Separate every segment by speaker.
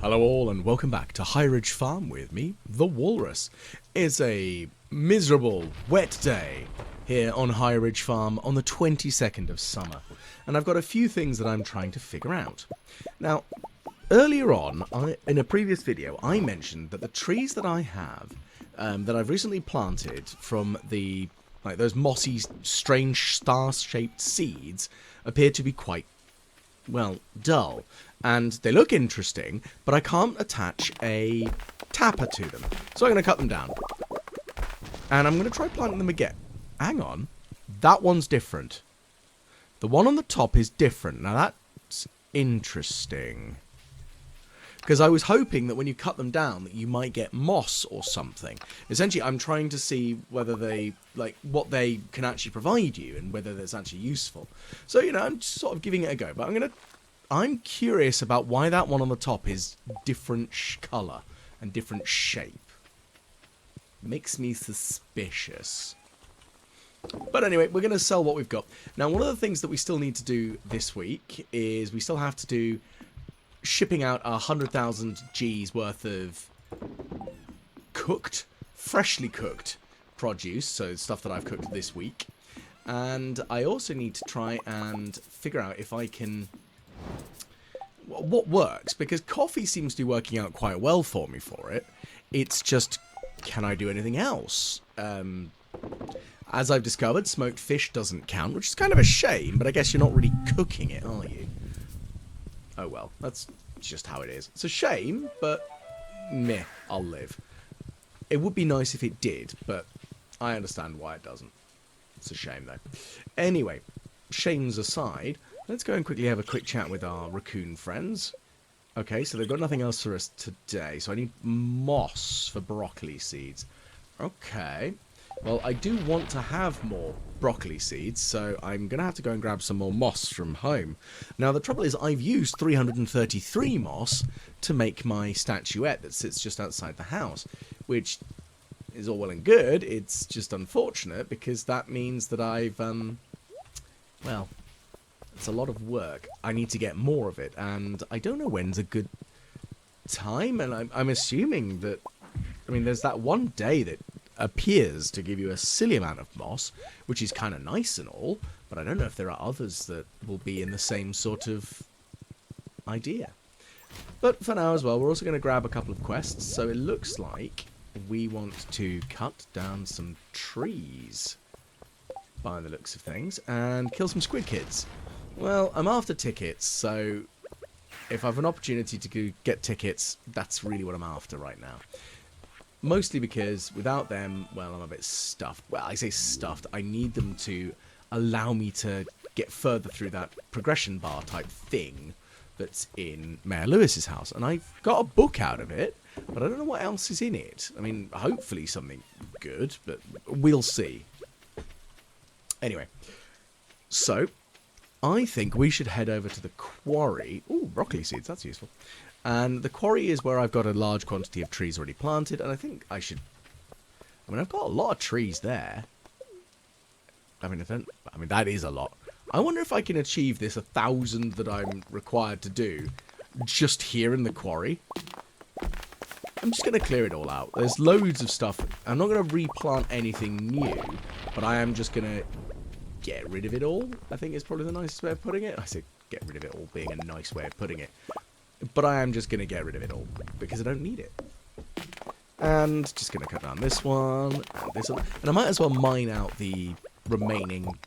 Speaker 1: Hello all and welcome back to High Ridge Farm with me, the Walrus. It's a miserable, wet day here on High Ridge Farm on the 22nd of summer. And I've got a few things that I'm trying to figure out. Now, earlier on, in a previous video, I mentioned that the trees that I have, that I've recently planted from the, those mossy, strange star-shaped seeds, appear to be quite, well, dull. And they look interesting, but I can't attach a tapper to them. So I'm going to cut them down. And I'm going to try planting them again. Hang on. That one's different. The one on the top is different. Now that's interesting. Because I was hoping that when you cut them down that you might get moss or something. Essentially, I'm trying to see whether they, what they can actually provide you and whether that's actually useful. So, you know, I'm just sort of giving it a go. But I'm curious about why that one on the top is different colour and different shape. Makes me suspicious. But anyway, we're going to sell what we've got. Now, one of the things that we still need to do this week is we still have to do shipping out 100,000 G's worth of freshly cooked produce. So stuff that I've cooked this week. And I also need to try and figure out if I can... what works, because coffee seems to be working out quite well for me for it. It's just, can I do anything else? As I've discovered, smoked fish doesn't count, which is kind of a shame, but I guess you're not really cooking it, are you? Oh well, that's just how it is. It's a shame, but meh, I'll live. It would be nice if it did, but I understand why it doesn't. It's a shame, though. Anyway, shames aside... let's go and quickly have a quick chat with our raccoon friends. Okay, so they've got nothing else for us today. So I need moss for broccoli seeds. Okay. Well, I do want to have more broccoli seeds, so I'm going to have to go and grab some more moss from home. Now, the trouble is I've used 333 moss to make my statuette that sits just outside the house, which is all well and good. It's just unfortunate because that means that I've, well... it's a lot of work. I need to get more of it, and I don't know when's a good time, and I'm assuming that... I mean, there's that one day that appears to give you a silly amount of moss, which is kind of nice and all, but I don't know if there are others that will be in the same sort of idea. But for now as well, we're also going to grab a couple of quests, so it looks like we want to cut down some trees, by the looks of things, and kill some squid kids. Well, I'm after tickets, so if I have an opportunity to get tickets, that's really what I'm after right now. Mostly because without them, well, I'm a bit stuffed. Well, I say stuffed. I need them to allow me to get further through that progression bar type thing that's in Mayor Lewis's house. And I've got a book out of it, but I don't know what else is in it. I mean, hopefully something good, but we'll see. Anyway, so... I think we should head over to the quarry. Ooh, broccoli seeds, that's useful. And the quarry is where I've got a large quantity of trees already planted, and I think I should... I mean, I've got a lot of trees there. I mean, that is a lot. I wonder if I can achieve this 1,000 that I'm required to do just here in the quarry. I'm just going to clear it all out. There's loads of stuff. I'm not going to replant anything new, but I am just going to... get rid of it all, I think is probably the nicest way of putting it. I say get rid of it all being a nice way of putting it. But I am just going to get rid of it all, because I don't need it. And just going to cut down this one, and this one. And I might as well mine out the remaining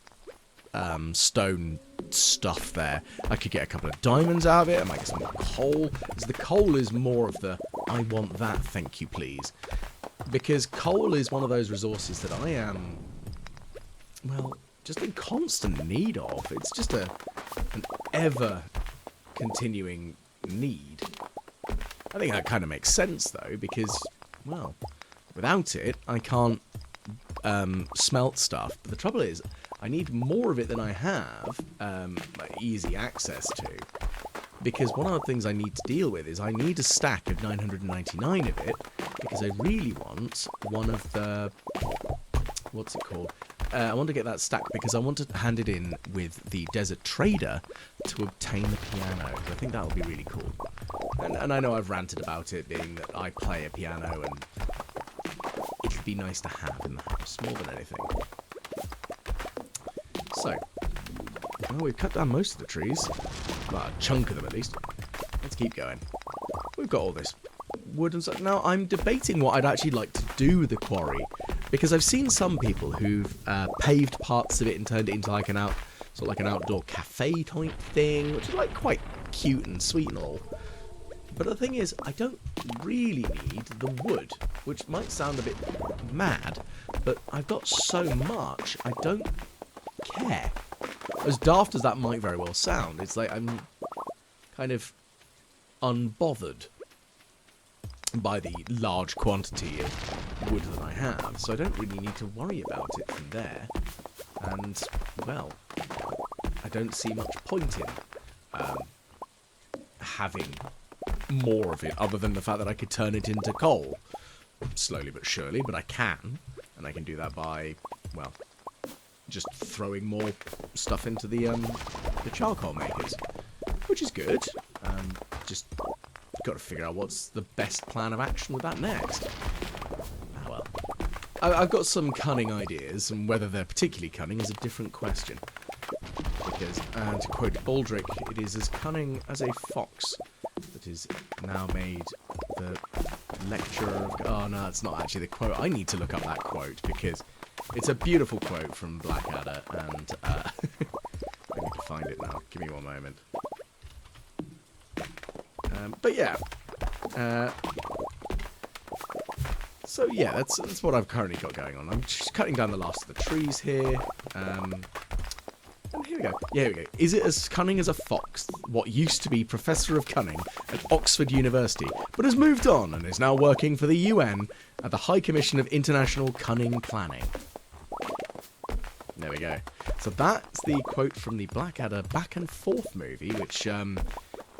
Speaker 1: stone stuff there. I could get a couple of diamonds out of it, I might get some more coal. Because the coal is more of the, I want that, thank you please. Because coal is one of those resources that I am, well... just in constant need of. It's just an ever-continuing need. I think that kind of makes sense, though, because, well, without it, I can't smelt stuff. But the trouble is, I need more of it than I have easy access to. Because one of the things I need to deal with is I need a stack of 999 of it, because I really want one of the... what's it called? I want to get that stack because I want to hand it in with the Desert Trader to obtain the piano. I think that would be really cool. And I know I've ranted about it being that I play a piano and it'd be nice to have in the house more than anything. So, well, we've cut down most of the trees. Well, a chunk of them at least. Let's keep going. We've got all this wood and stuff. Now, I'm debating what I'd actually like to do with the quarry, because I've seen some people who've paved parts of it and turned it into like an outdoor cafe type thing, which is like quite cute and sweet and all. But the thing is, I don't really need the wood, which might sound a bit mad, but I've got so much, I don't care. As daft as that might very well sound, it's like I'm kind of unbothered by the large quantity of wood that I have, so I don't really need to worry about it from there. And, well, I don't see much point in having more of it, other than the fact that I could turn it into coal. Slowly but surely, but I can. And I can do that by, well, just throwing more stuff into the charcoal makers. Which is good. Just got to figure out what's the best plan of action with that next. Ah, well. I've got some cunning ideas, and whether they're particularly cunning is a different question. Because, to quote Baldric, it is as cunning as a fox that is now made the lecturer of... Oh, no, it's not actually the quote. I need to look up that quote, because it's a beautiful quote from Blackadder, and I need to find it now. Give me one moment. But yeah. So yeah, that's what I've currently got going on. I'm just cutting down the last of the trees here. And here we go. Yeah, here we go. Is it as cunning as a fox? What used to be Professor of Cunning at Oxford University, but has moved on and is now working for the UN at the High Commission of International Cunning Planning. There we go. So that's the quote from the Blackadder Back and Forth movie, which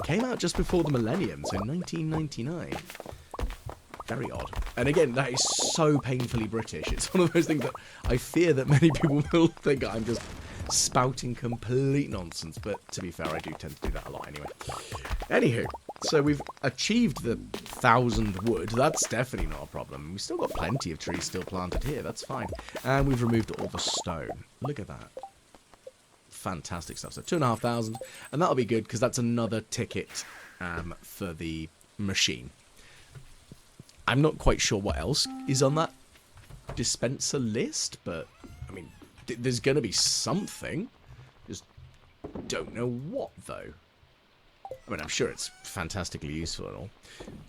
Speaker 1: came out just before the millennium, so 1999. Very odd. And again, that is so painfully British. It's one of those things that I fear that many people will think I'm just spouting complete nonsense, but to be fair, I do tend to do that a lot anyway. Anywho, so we've achieved the 1,000 wood. That's definitely not a problem. We've still got plenty of trees still planted here. That's fine. And we've removed all the stone. Look at that. Fantastic stuff. So 2,500, and that'll be good because that's another ticket for the machine. I'm not quite sure what else is on that dispenser list, but I mean, there's going to be something. Just don't know what though. I mean, I'm sure it's fantastically useful and all,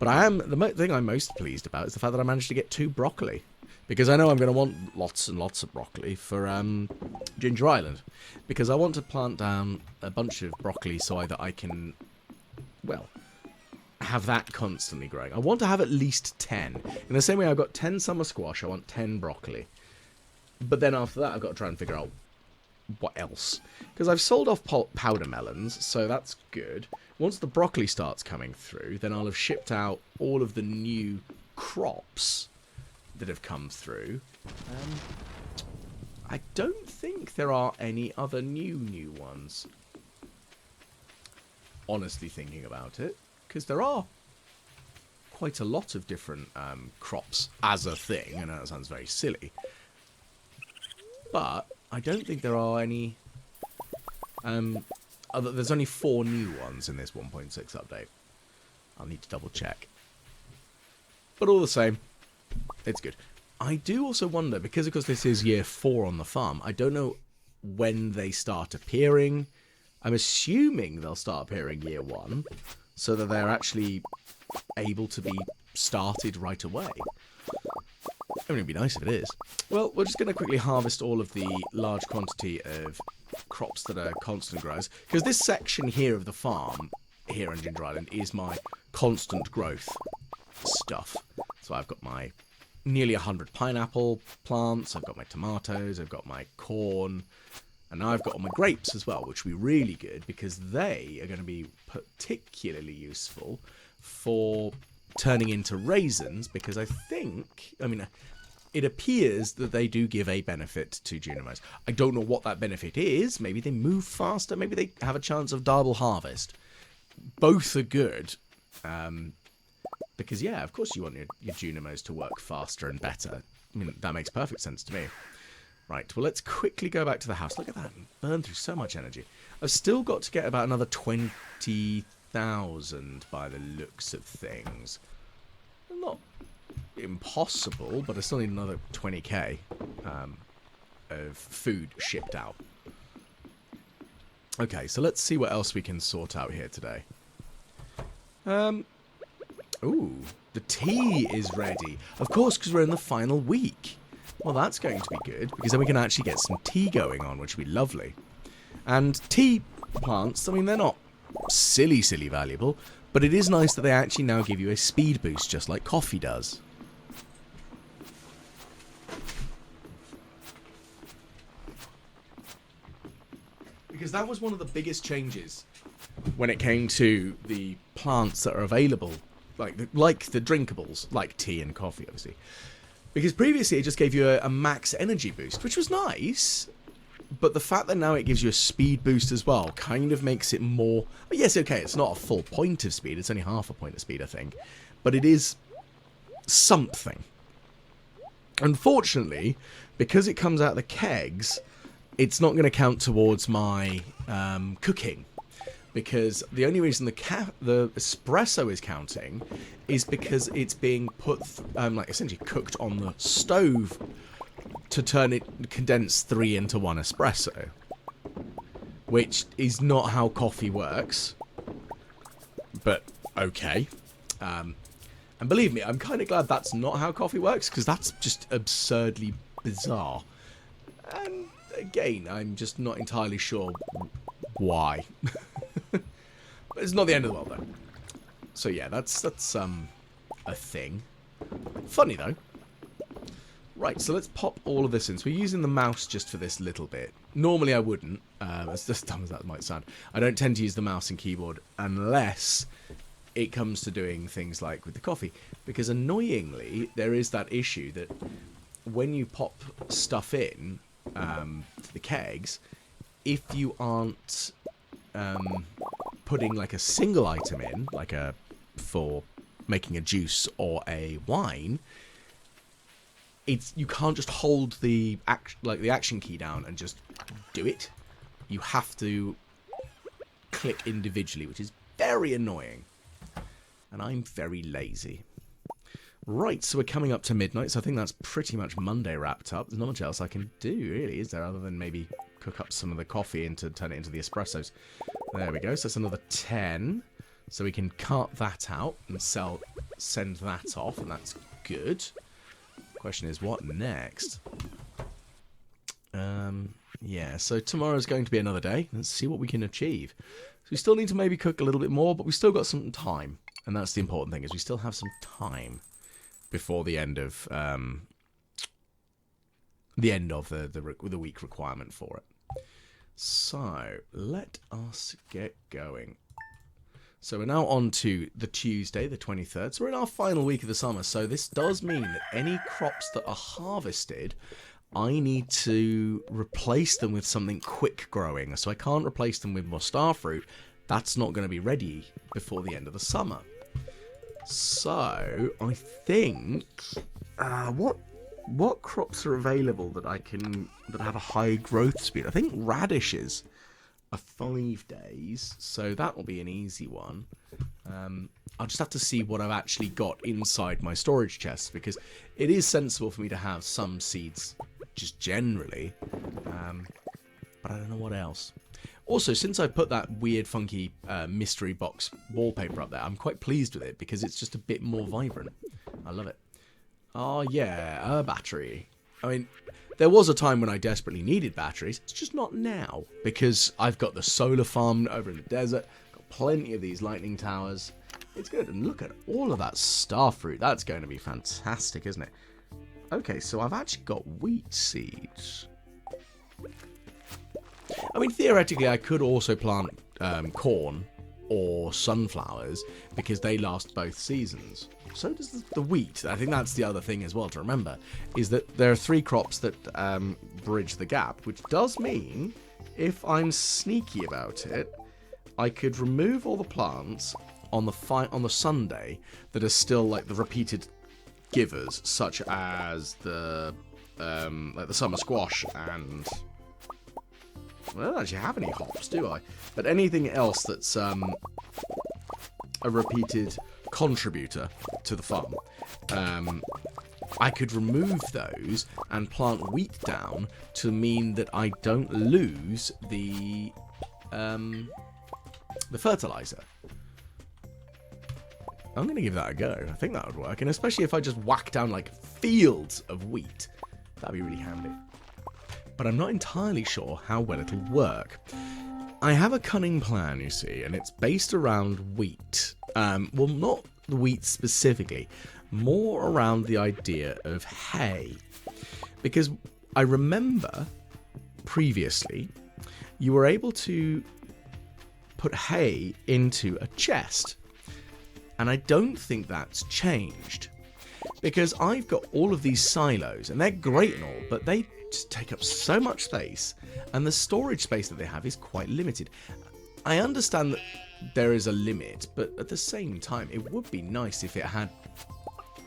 Speaker 1: but the thing I'm most pleased about is the fact that I managed to get 2 broccoli. Because I know I'm going to want lots and lots of broccoli for Ginger Island. Because I want to plant down a bunch of broccoli so that I can, well, have that constantly growing. I want to have at least 10. In the same way I've got 10 summer squash, I want 10 broccoli. But then after that I've got to try and figure out what else. Because I've sold off powder melons, so that's good. Once the broccoli starts coming through, then I'll have shipped out all of the new crops that have come through. I don't think there are any other new ones. Honestly thinking about it, because there are quite a lot of different crops as a thing. I know that sounds very silly, but I don't think there are any there's only 4 new ones in this 1.6 update. I'll need to double check, but all the same, it's good. I do also wonder, because of course this is year 4 on the farm, I don't know when they start appearing. I'm assuming they'll start appearing year 1, so that they're actually able to be started right away. I mean, it'd be nice if it is. Well, we're just going to quickly harvest all of the large quantity of crops that are constant growers, because this section here of the farm, here on Ginger Island, is my constant growth stuff. So I've got my nearly 100 pineapple plants, I've got my tomatoes, I've got my corn, and now I've got all my grapes as well, which will be really good because they are going to be particularly useful for turning into raisins, because I think, I mean, it appears that they do give a benefit to Junimos. I don't know what that benefit is. Maybe they move faster, maybe they have a chance of double harvest. Both are good, Because, yeah, of course you want your Junimos to work faster and better. I mean, that makes perfect sense to me. Right, well, let's quickly go back to the house. Look at that. Burn through so much energy. I've still got to get about another 20,000 by the looks of things. Not impossible, but I still need another 20k of food shipped out. Okay, so let's see what else we can sort out here today. Ooh, the tea is ready. Of course, because we're in the final week. Well, that's going to be good, because then we can actually get some tea going on, which would be lovely. And tea plants, I mean, they're not silly valuable, but it is nice that they actually now give you a speed boost, just like coffee does. Because that was one of the biggest changes when it came to the plants that are available, like the drinkables, like tea and coffee, obviously. Because previously it just gave you a max energy boost, which was nice, but the fact that now it gives you a speed boost as well kind of makes it more... Well, yes, okay, it's not a full point of speed, it's only half a point of speed, I think, but it is something. Unfortunately, because it comes out of the kegs, it's not going to count towards my cooking. Because the only reason the espresso is counting is because it's being put, like essentially cooked on the stove to turn it, condense 3 into 1 espresso. Which is not how coffee works. But, okay. And believe me, I'm kind of glad that's not how coffee works, because that's just absurdly bizarre. And again, I'm just not entirely sure why. But it's not the end of the world, though. So yeah, that's a thing. Funny, though. Right, so let's pop all of this in. So we're using the mouse just for this little bit. Normally I wouldn't, as dumb as that might sound. I don't tend to use the mouse and keyboard unless it comes to doing things like with the coffee. Because annoyingly, there is that issue that when you pop stuff in to the kegs, if you aren't putting like a single item in, like for making a juice or a wine, you can't just hold the action key down and just do it. You have to click individually, which is very annoying. And I'm very lazy. Right, so we're coming up to midnight, so I think that's pretty much Monday wrapped up. There's not much else I can do, really, is there, other than maybe cook up some of the coffee and to turn it into the espressos. There we go, so that's another 10. So we can cart that out and send that off, and that's good. Question is, what next? Yeah, so tomorrow's going to be another day. Let's see what we can achieve. So we still need to maybe cook a little bit more, but we've still got some time. And that's the important thing, is we still have some time before the end of the week requirement for it. So let us get going. So we're now on to the Tuesday, the 23rd. So we're in our final week of the summer. So this does mean that any crops that are harvested, I need to replace them with something quick growing. So I can't replace them with more starfruit. That's not going to be ready before the end of the summer. So I think what crops are available that have a high growth speed? I think radishes are 5 days, so that will be an easy one. I'll just have to see what I've actually got inside my storage chests, because it is sensible for me to have some seeds just generally, but I don't know what else. Also, since I put that weird, funky mystery box wallpaper up there, I'm quite pleased with it because it's just a bit more vibrant. I love it. Oh, yeah, a battery. I mean, there was a time when I desperately needed batteries. It's just not now because I've got the solar farm over in the desert, got plenty of these lightning towers. It's good. And look at all of that starfruit. That's going to be fantastic, isn't it? Okay, so I've actually got wheat seeds. I mean, theoretically, I could also plant corn or sunflowers because they last both seasons. So does the wheat. I think that's the other thing as well to remember, is that there are 3 crops that bridge the gap, which does mean, if I'm sneaky about it, I could remove all the plants, on the Sunday that are still like the repeated givers, such as the like the summer squash and I don't actually have any hops, do I? But anything else that's a repeated contributor to the farm, I could remove those and plant wheat down to mean that I don't lose the fertilizer. I'm going to give that a go. I think that would work. And especially if I just whack down like fields of wheat. That'd be really handy. But I'm not entirely sure how well it'll work. I have a cunning plan, you see, and it's based around wheat. Well, not the wheat specifically. More around the idea of hay. Because I remember previously you were able to put hay into a chest. And I don't think that's changed. Because I've got all of these silos, and they're great and all, but they just take up so much space, and the storage space that they have is quite limited. I understand that there is a limit, but at the same time, it would be nice if it had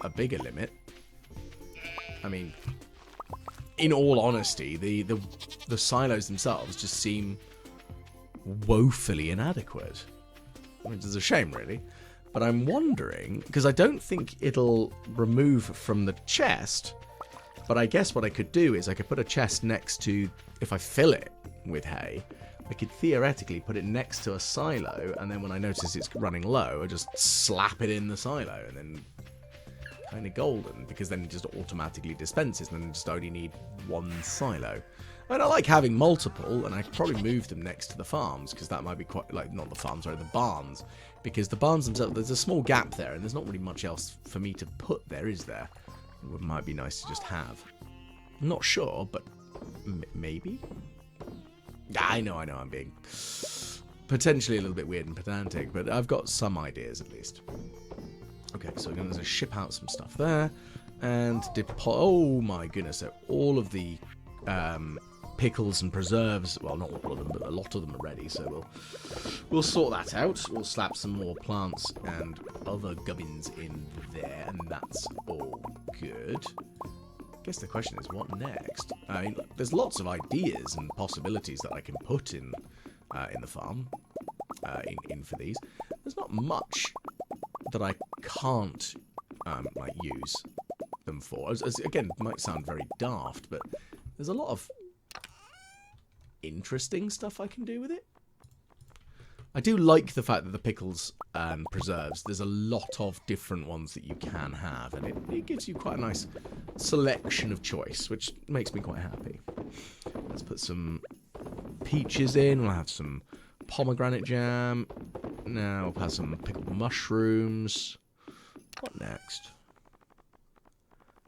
Speaker 1: a bigger limit. I mean, in all honesty, the silos themselves just seem woefully inadequate. Which is a shame, really. But I'm wondering, because I don't think it'll remove from the chest, but I guess what I could do is I could put a chest next to, if I fill it with hay, I could theoretically put it next to a silo, and then when I notice it's running low, I just slap it in the silo, and then kind of golden, because then it just automatically dispenses, and then I just only need one silo. I mean, I like having multiple, and I could probably move them next to the farms, because that might be quite, like, not the farms, sorry, the barns. Because the barns themselves, there's a small gap there, and there's not really much else for me to put there, is there? It might be nice to just have. I'm not sure, but maybe? I know, I'm being potentially a little bit weird and pedantic, but I've got some ideas at least. Okay, so we're going to ship out some stuff there, and oh my goodness, so all of the pickles and preserves, well, not all of them, but a lot of them are ready, so we'll sort that out. We'll slap some more plants and other gubbins in there, and that's all good. I guess the question is, what next? I mean, there's lots of ideas and possibilities that I can put in the farm, in for these. There's not much that I can't like use them for. As again, might sound very daft, but there's a lot of interesting stuff I can do with it. I do like the fact that the pickles and preserves, there's a lot of different ones that you can have, and it gives you quite a nice selection of choice, which makes me quite happy. Let's put some peaches in. We'll have some pomegranate jam. Now we'll have some pickled mushrooms. What next?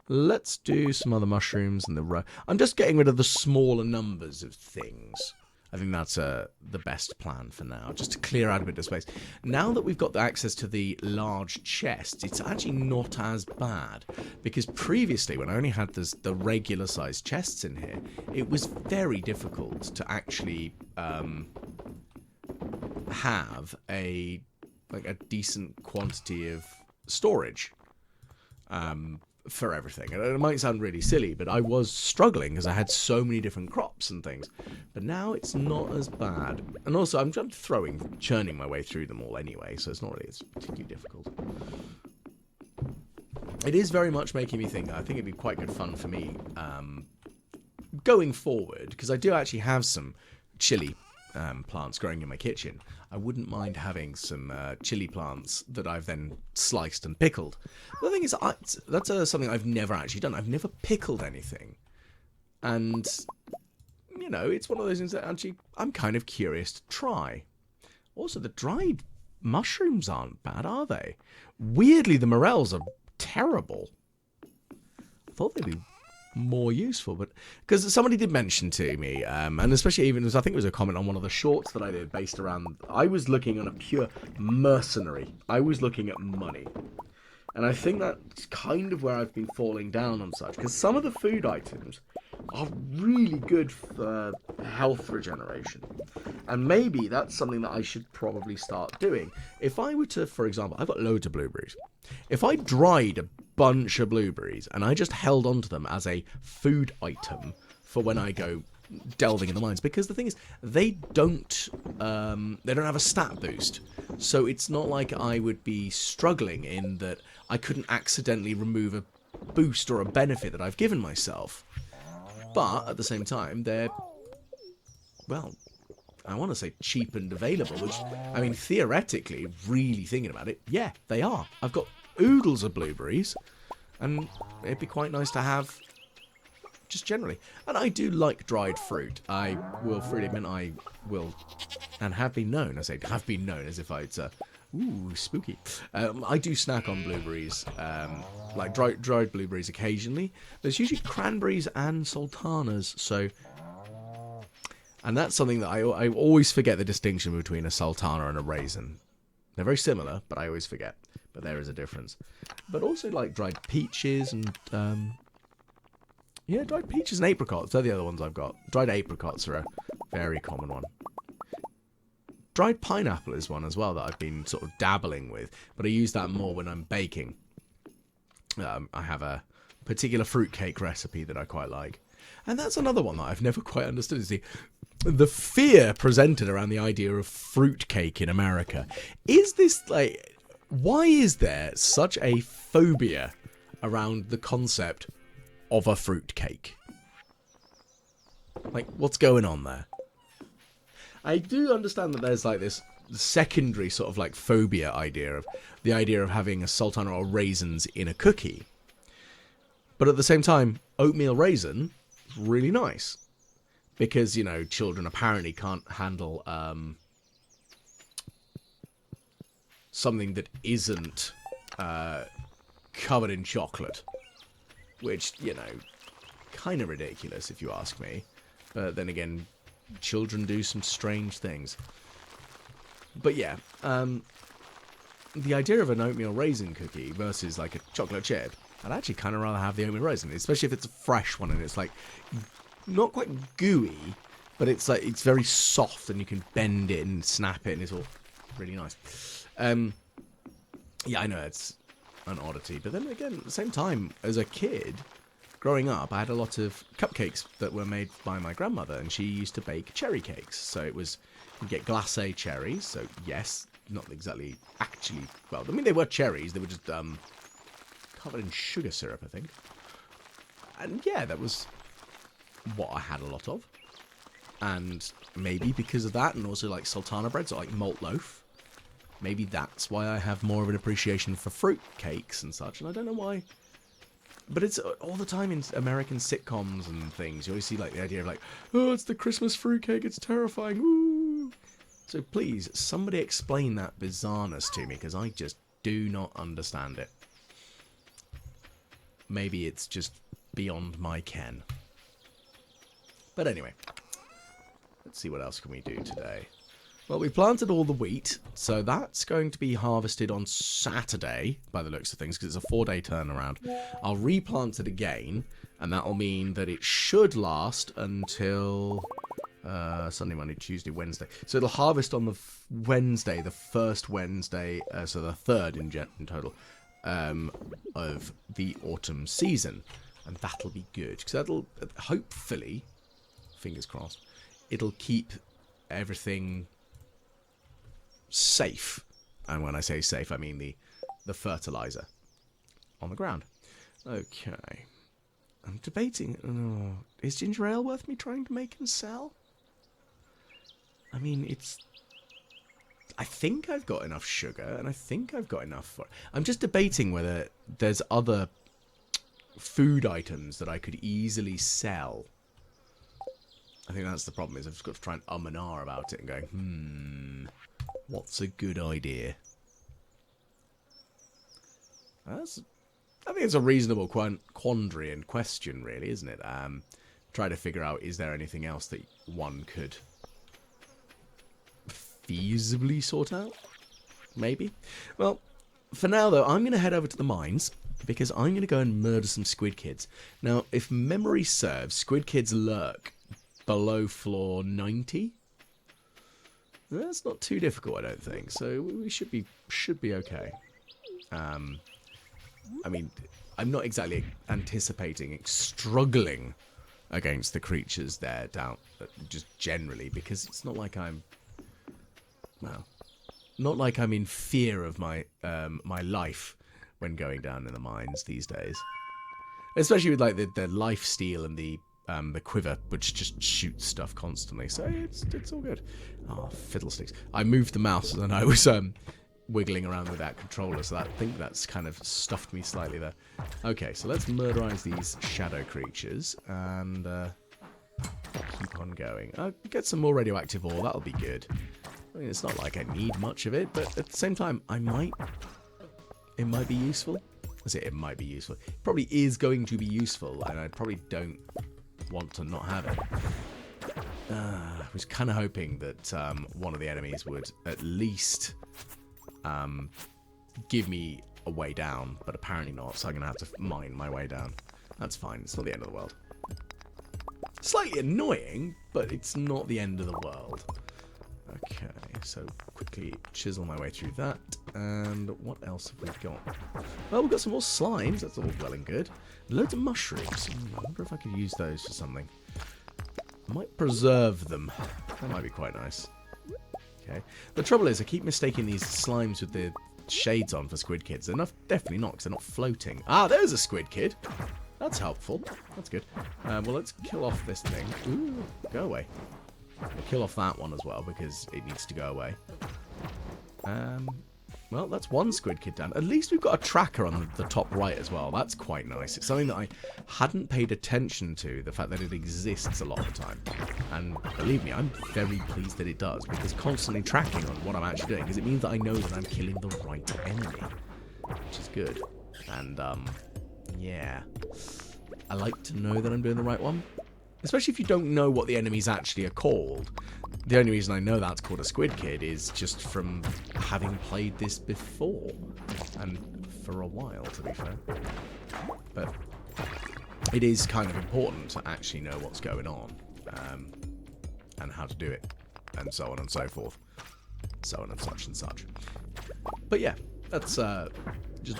Speaker 1: Let's do some other mushrooms in the row. I'm just getting rid of the smaller numbers of things. I think that's the best plan for now, just to clear out a bit of space. Now that we've got the access to the large chests, it's actually not as bad. Because previously, when I only had the regular sized chests in here, it was very difficult to actually have a decent quantity of storage. For everything. And it might sound really silly, but I was struggling because I had so many different crops and things. But now it's not as bad. And also, I'm just churning my way through them all anyway, so it's not really particularly difficult. It is very much making me think. I think it'd be quite good fun for me going forward, because I do actually have some chili plants growing in my kitchen. I wouldn't mind having some chili plants that I've then sliced and pickled. The thing is, that's something I've never actually done. I've never pickled anything. And, you know, it's one of those things that actually I'm kind of curious to try. Also, the dried mushrooms aren't bad, are they? Weirdly, the morels are terrible. I thought they'd be more useful, but because somebody did mention to me, and especially even I think it was a comment on one of the shorts that I did based around, I was looking on a pure mercenary. I was looking at money, and I think that's kind of where I've been falling down on such, because some of the food items are really good for health regeneration. And maybe that's something that I should probably start doing. If I were to, for example, I've got loads of blueberries. If I dried a bunch of blueberries and I just held onto them as a food item for when I go delving in the mines, because the thing is, they don't have a stat boost. So it's not like I would be struggling in that I couldn't accidentally remove a boost or a benefit that I've given myself. But at the same time, they're, well, I want to say cheap and available, which, I mean, theoretically, really thinking about it, yeah, they are. I've got oodles of blueberries, and it'd be quite nice to have just generally. And I do like dried fruit. I will freely admit I will, and have been known, I say have been known as if it's ooh, spooky. I do snack on blueberries, like dried blueberries occasionally. There's usually cranberries and sultanas, so... And that's something that I always forget the distinction between a sultana and a raisin. They're very similar, but I always forget. But there is a difference. But also like dried peaches and... yeah, dried peaches and apricots. They're the other ones I've got. Dried apricots are a very common one. Dried pineapple is one as well that I've been sort of dabbling with, but I use that more when I'm baking. I have a particular fruitcake recipe that I quite like. And that's another one that I've never quite understood. Is the fear presented around the idea of fruitcake in America. Is this like... Why is there such a phobia around the concept of a fruitcake? Like, what's going on there? I do understand that there's like this secondary sort of like phobia idea of the idea of having a sultana or raisins in a cookie. But at the same time, oatmeal raisin is really nice. Because, you know, children apparently can't handle something that isn't covered in chocolate. Which, you know, kind of ridiculous if you ask me. But then again, children do some strange things. But yeah, the idea of an oatmeal raisin cookie versus like a chocolate chip, I'd actually kind of rather have the oatmeal raisin, especially if it's a fresh one and it's like not quite gooey, but it's like it's very soft and you can bend it and snap it and it's all really nice. Yeah, I know it's an oddity, but then again, at the same time, as a kid, growing up, I had a lot of cupcakes that were made by my grandmother, and she used to bake cherry cakes. So it was, you get glacé cherries, so yes, not exactly actually, well, I mean, they were cherries, they were just covered in sugar syrup, I think. And yeah, that was what I had a lot of. And maybe because of that, and also like sultana breads, or like malt loaf, maybe that's why I have more of an appreciation for fruit cakes and such, and I don't know why. But it's all the time in American sitcoms and things. You always see like the idea of like, oh, it's the Christmas fruitcake, it's terrifying. Ooh. So please, somebody explain that bizarreness to me, because I just do not understand it. Maybe it's just beyond my ken. But anyway, let's see what else can we do today. Well, we planted all the wheat, so that's going to be harvested on Saturday, by the looks of things, because it's a 4-day turnaround. I'll replant it again, and that'll mean that it should last until Sunday, Monday, Tuesday, Wednesday. So it'll harvest on the Wednesday, the first Wednesday, so the third in total, of the autumn season. And that'll be good, because that'll, hopefully, fingers crossed, it'll keep everything safe. And when I say safe, I mean the fertilizer on the ground. Okay. I'm debating, is ginger ale worth me trying to make and sell? I mean, I think I've got enough sugar, and I think I've got enough for... I'm just debating whether there's other food items that I could easily sell. I think that's the problem, is I've just got to try and and ah about it and go, what's a good idea? I think it's a reasonable quandary and question, really, isn't it? Try to figure out, is there anything else that one could feasibly sort out? Maybe. Well, for now, though, I'm going to head over to the mines, because I'm going to go and murder some squid kids. Now, if memory serves, squid kids lurk below floor 90. That's not too difficult, I don't think. So we should be okay. I mean, I'm not exactly anticipating struggling against the creatures there down, just generally, because it's not like I'm, well, not like I'm in fear of my my life when going down in the mines these days. Especially with like the life steal and the quiver, which just shoots stuff constantly. So it's all good. Oh, fiddlesticks! I moved the mouse and I was wiggling around with that controller, so I think that's kind of stuffed me slightly there. Okay, so let's murderize these shadow creatures and keep on going. I'll get some more radioactive ore. That'll be good. I mean, it's not like I need much of it, but at the same time, it might be useful. I say it might be useful. It probably is going to be useful, and I probably don't want to not have it. I was kind of hoping that one of the enemies would at least give me a way down, but apparently not, so I'm going to have to mine my way down. That's fine. It's not the end of the world. Slightly annoying, but it's not the end of the world. Okay, so quickly chisel my way through that. And what else have we got? Well, we've got some more slimes. That's all well and good. Loads of mushrooms. I wonder if I could use those for something. I might preserve them. That might be quite nice. Okay. The trouble is, I keep mistaking these slimes with the shades on for squid kids. They're definitely not, because they're not floating. Ah, there's a squid kid. That's helpful. That's good. Well, let's kill off this thing. Ooh, go away. We'll kill off that one as well, because it needs to go away. Well, that's one squid kid down. At least we've got a tracker on the top right as well. That's quite nice. It's something that I hadn't paid attention to, the fact that it exists a lot of the time. And believe me, I'm very pleased that it does, because constantly tracking on what I'm actually doing, because it means that I know that I'm killing the right enemy, which is good. And, yeah. I like to know that I'm doing the right one. Especially if you don't know what the enemies actually are called. The only reason I know that's called a squid kid is just from having played this before. And for a while, to be fair. But it is kind of important to actually know what's going on. And how to do it. And so on and so forth. So on and such and such. But yeah, that's just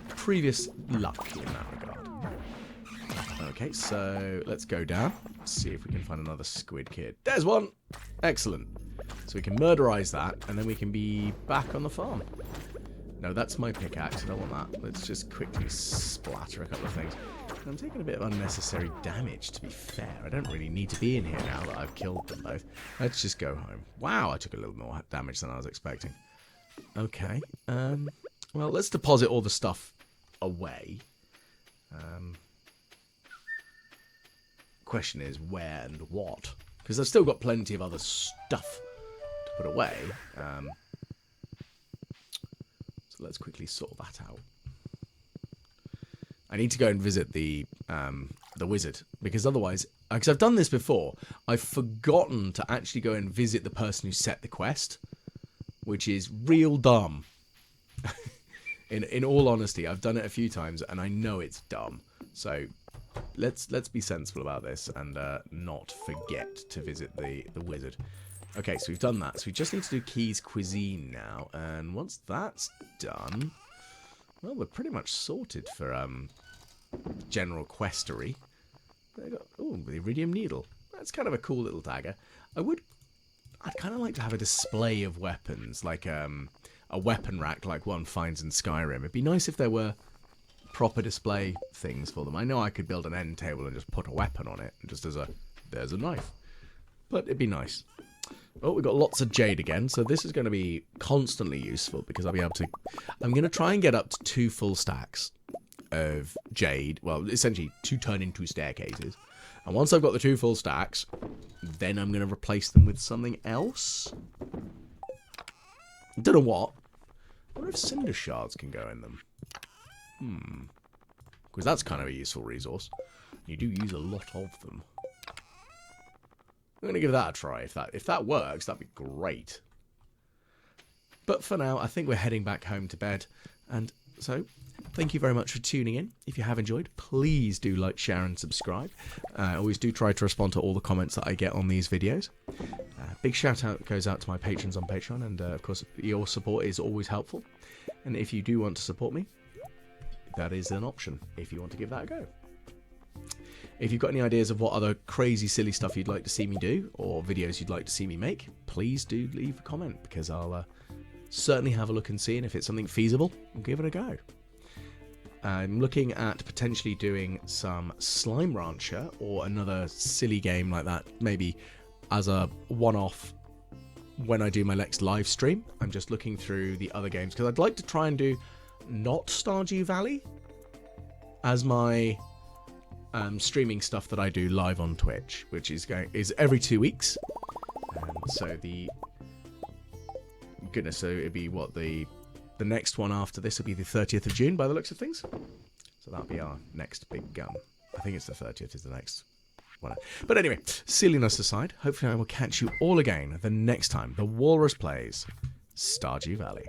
Speaker 1: previous luck in that regard. Okay, so let's go down. See if we can find another squid kid. There's one! Excellent. So we can murderize that, and then we can be back on the farm. No, that's my pickaxe. I don't want that. Let's just quickly splatter a couple of things. I'm taking a bit of unnecessary damage, to be fair. I don't really need to be in here now that I've killed them both. Let's just go home. Wow, I took a little more damage than I was expecting. Okay. Well, let's deposit all the stuff away. Question is where and what, because I've still got plenty of other stuff to put away. So let's quickly sort that out. I need to go and visit the wizard, because otherwise, because I've done this before, I've forgotten to actually go and visit the person who set the quest, which is real dumb. In all honesty, I've done it a few times and I know it's dumb. So let's be sensible about this and not forget to visit the wizard. Okay, so we've done that. So we just need to do Key's Cuisine now, and once that's done, well, we're pretty much sorted for general questery. Oh, the iridium needle. That's kind of a cool little dagger. I'd kind of like to have a display of weapons, like a weapon rack like one finds in Skyrim. It'd be nice if there were proper display things for them. I know I could build an end table and just put a weapon on it, just as there's a knife. But it'd be nice. Oh, we've got lots of jade again, so this is going to be constantly useful, because I'll be able to... I'm going to try and get up to 2 full stacks of jade. Well, essentially 2 turn into staircases. And once I've got the 2 full stacks, then I'm going to replace them with something else. Don't know what. I wonder if cinder shards can go in them. Because that's kind of a useful resource. You do use a lot of them. I'm going to give that a try. If that works, that'd be great. But for now, I think we're heading back home to bed. And So, thank you very much for tuning in. If you have enjoyed, please do like, share, and subscribe. I always do try to respond to all the comments that I get on these videos. Big shout out goes out to my patrons on Patreon, and of course, your support is always helpful. And if you do want to support me, that is an option if you want to give that a go. If you've got any ideas of what other crazy, silly stuff you'd like to see me do, or videos you'd like to see me make, please do leave a comment, because I'll certainly have a look and see, and if it's something feasible, we'll give it a go. I'm looking at potentially doing some Slime Rancher or another silly game like that, maybe as a one-off when I do my next live stream. I'm just looking through the other games, because I'd like to try and do not Stardew Valley as my streaming stuff that I do live on Twitch, which is every 2 weeks. So so it'd be what the next one after this will be the 30th of June by the looks of things. So that'll be our next big I think it's the 30th is the next one. But anyway, silliness aside, hopefully I will catch you all again the next time the Walrus plays Stardew Valley.